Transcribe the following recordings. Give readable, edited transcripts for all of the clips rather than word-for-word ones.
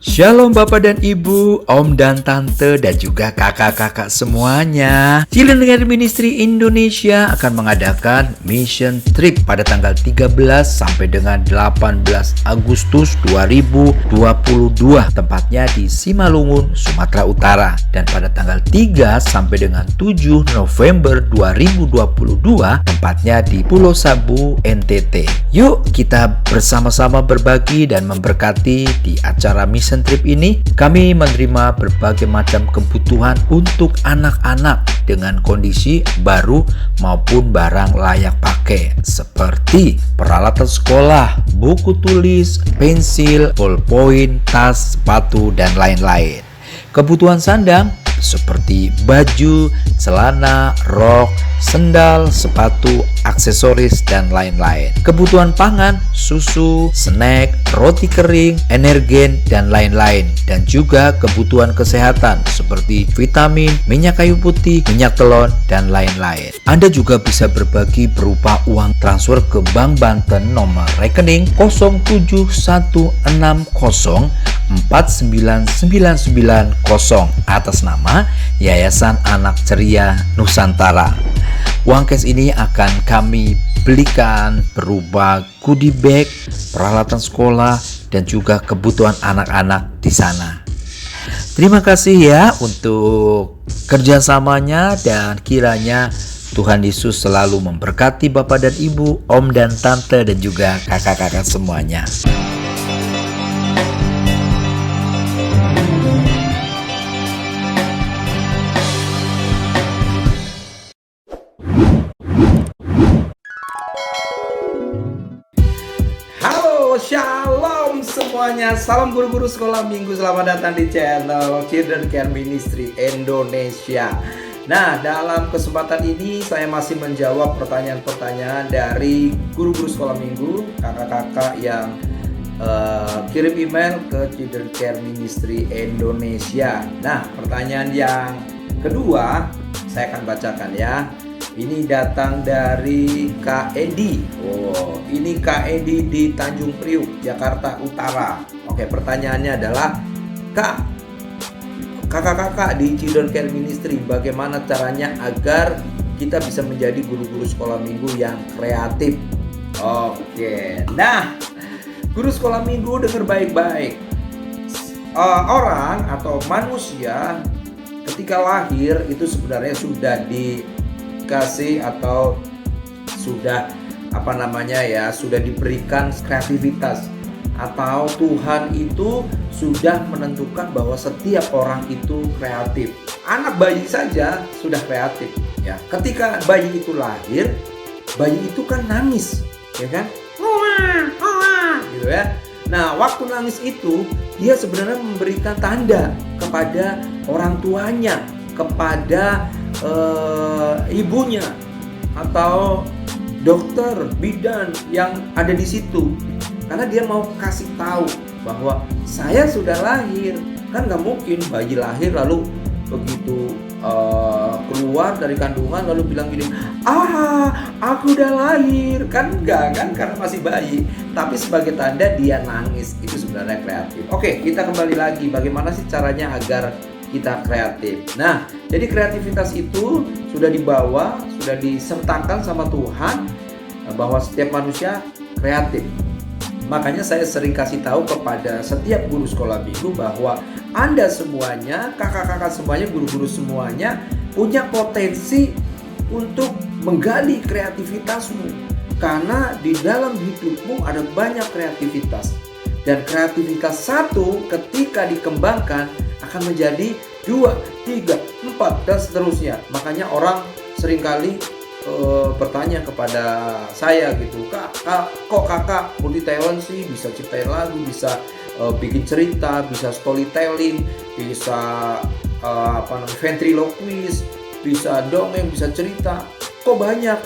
Shalom Bapak dan Ibu, Om dan Tante, dan juga kakak-kakak semuanya. Children Care Ministry Indonesia akan mengadakan mission trip pada tanggal 13 sampai dengan 18 Agustus 2022. Tempatnya di Simalungun, Sumatera Utara. Dan pada tanggal 3 sampai dengan 7 November 2022, tempatnya di Pulau Sabu, NTT. Yuk kita bersama-sama berbagi dan memberkati di acara mission trip ini. Kami menerima berbagai macam kebutuhan untuk anak-anak dengan kondisi baru maupun barang layak pakai, seperti peralatan sekolah, buku tulis, pensil, ballpoint, tas, sepatu, dan lain-lain. Kebutuhan sandang seperti baju, celana, rok, sendal, sepatu, aksesoris, dan lain-lain. Kebutuhan pangan, susu, snack, roti kering, energen, dan lain-lain. Dan juga kebutuhan kesehatan seperti vitamin, minyak kayu putih, minyak telon, dan lain-lain. Anda juga bisa berbagi berupa uang transfer ke Bank Banten nomor rekening 07160499990 atas nama Yayasan Anak Ceria Nusantara. Uang cash ini akan kami belikan berupa goodie bag, peralatan sekolah, dan juga kebutuhan anak-anak di sana. Terima kasih ya untuk kerjasamanya, dan kiranya Tuhan Yesus selalu memberkati Bapak dan Ibu, Om dan Tante, dan juga kakak-kakak semuanya. Shalom semuanya, salam guru-guru sekolah minggu, selamat datang di channel Children Care Ministry Indonesia. Nah, dalam kesempatan ini saya masih menjawab pertanyaan-pertanyaan dari guru-guru sekolah minggu, kakak-kakak yang kirim email ke Children Care Ministry Indonesia. Nah, pertanyaan yang kedua saya akan bacakan ya. Ini datang dari Kak Edi. Oh, ini Kak Edi di Tanjung Priuk, Jakarta Utara. Oke, pertanyaannya adalah, kakak-kakak di Children Care Ministry, bagaimana caranya agar kita bisa menjadi guru-guru sekolah minggu yang kreatif? Oke, nah, guru sekolah minggu dengar baik-baik. Orang atau manusia ketika lahir itu sebenarnya sudah dikasih atau sudah sudah diberikan kreativitas, atau Tuhan itu sudah menentukan bahwa setiap orang itu kreatif. Anak bayi saja sudah kreatif ya. Ketika bayi itu lahir, bayi itu kan nangis, ya kan? Gitu ya. Nah, waktu nangis itu dia sebenarnya memberikan tanda kepada orang tuanya, kepada ibunya atau dokter bidan yang ada di situ, karena dia mau kasih tahu bahwa saya sudah lahir. Kan nggak mungkin bayi lahir lalu begitu keluar dari kandungan lalu bilang gini, aku udah lahir. Kan enggak kan, karena masih bayi. Tapi sebagai tanda dia nangis, itu sebenarnya kreatif. Oke, kita kembali lagi, bagaimana sih caranya agar kita kreatif? Nah, jadi kreativitas itu sudah dibawa, sudah disertakan sama Tuhan bahwa setiap manusia kreatif. Makanya saya sering kasih tahu kepada setiap guru sekolah minggu bahwa Anda semuanya, kakak-kakak semuanya, guru-guru semuanya punya potensi untuk menggali kreativitasmu. Karena di dalam hidupmu ada banyak kreativitas. Dan kreativitas satu ketika dikembangkan akan menjadi 2, 3, 4 dan seterusnya. Makanya orang seringkali bertanya kepada saya gitu, kok kakak multi talent sih, bisa ciptain lagu, bisa bikin cerita, bisa storytelling, bisa ventriloquist, bisa dongeng, bisa cerita, kok banyak?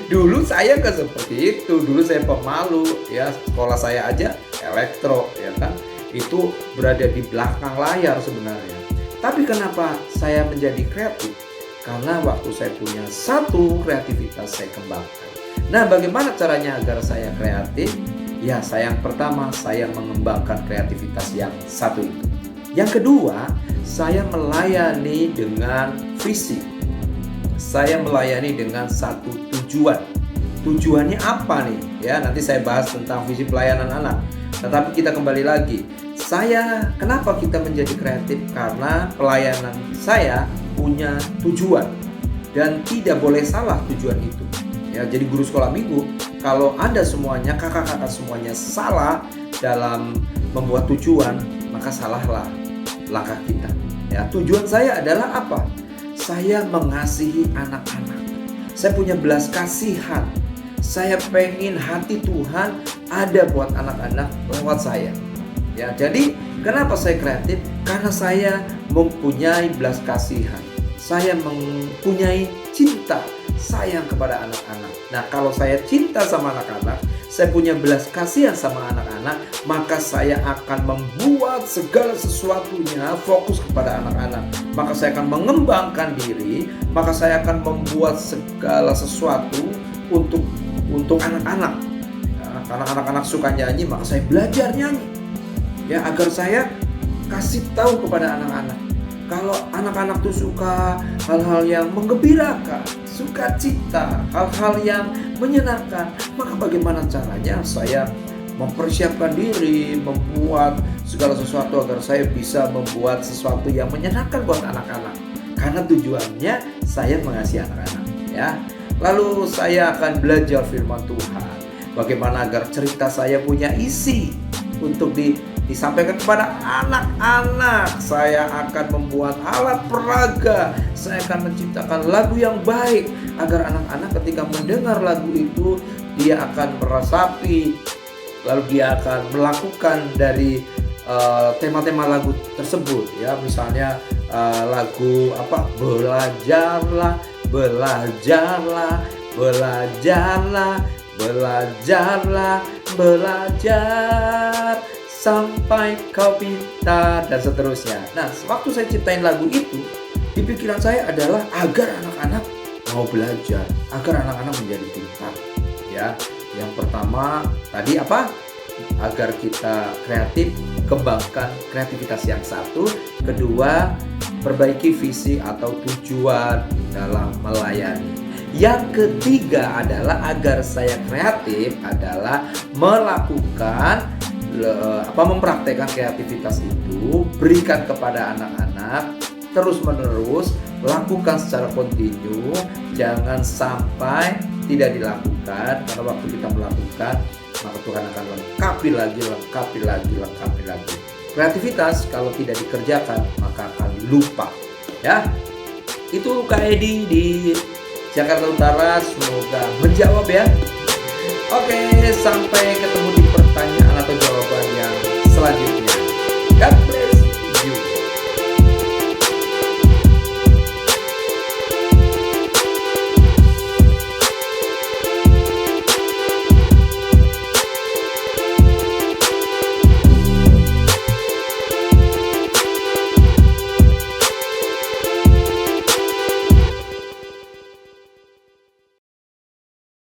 Dulu saya nggak seperti itu, dulu saya pemalu ya, sekolah saya aja elektro ya kan, itu berada di belakang layar sebenarnya. Tapi kenapa saya menjadi kreatif? Karena waktu saya punya satu kreativitas saya kembangkan. Nah, bagaimana caranya agar saya kreatif? Ya, saya yang pertama, saya mengembangkan kreativitas yang satu itu. Yang kedua, saya melayani dengan visi. Saya melayani dengan satu tujuan. Tujuannya apa nih? Ya, nanti saya bahas tentang visi pelayanan anak. Tetapi kita kembali lagi. Kenapa kita menjadi kreatif? Karena pelayanan saya punya tujuan. Dan tidak boleh salah tujuan itu. Ya, jadi guru sekolah minggu, kalau Anda semuanya, kakak-kakak semuanya salah dalam membuat tujuan, maka salahlah langkah kita. Ya, tujuan saya adalah apa? Saya mengasihi anak-anak. Saya punya belas kasihan. Saya pengen hati Tuhan ada buat anak-anak lewat saya. Ya, jadi kenapa saya kreatif? Karena saya mempunyai belas kasihan. Saya mempunyai cinta, sayang kepada anak-anak. Nah, kalau saya cinta sama anak-anak, saya punya belas kasihan sama anak-anak, maka saya akan membuat segala sesuatunya fokus kepada anak-anak. Maka saya akan mengembangkan diri, maka saya akan membuat segala sesuatu untuk anak-anak. Ya, karena anak-anak suka nyanyi, maka saya belajar nyanyi. Ya, agar saya kasih tahu kepada anak-anak. Kalau anak-anak tuh suka hal-hal yang menggembirakan, sukacita, hal-hal yang menyenangkan, maka bagaimana caranya saya mempersiapkan diri, membuat segala sesuatu agar saya bisa membuat sesuatu yang menyenangkan buat anak-anak. Karena tujuannya saya mengasihi anak-anak, ya. Lalu saya akan belajar firman Tuhan. Bagaimana agar cerita saya punya isi untuk disampaikan kepada anak-anak. Saya akan membuat alat peraga. Saya akan menciptakan lagu yang baik agar anak-anak ketika mendengar lagu itu dia akan meresapi, lalu dia akan melakukan dari tema-tema lagu tersebut. Ya, misalnya lagu apa? Belajarlah, belajarlah, belajarlah, belajarlah, belajar sampai kau pintar, dan seterusnya. Nah, waktu saya ciptain lagu itu, di pikiran saya adalah agar anak-anak mau belajar, agar anak-anak menjadi pintar. Ya, yang pertama tadi apa? Agar kita kreatif, kembangkan kreativitas yang satu. Kedua, perbaiki visi atau tujuan dalam melayani. Yang ketiga adalah agar saya kreatif adalah mempraktekkan kreativitas itu, berikan kepada anak-anak terus menerus, lakukan secara kontinu, jangan sampai tidak dilakukan. Karena waktu kita melakukan, maka Tuhan akan lengkapi lagi. Kreativitas kalau tidak dikerjakan maka akan lupa. Ya, itu Kak Edi di Jakarta Utara, semoga menjawab ya. Oke, sampai ketemu di pertanyaan atau jawaban yang selanjutnya.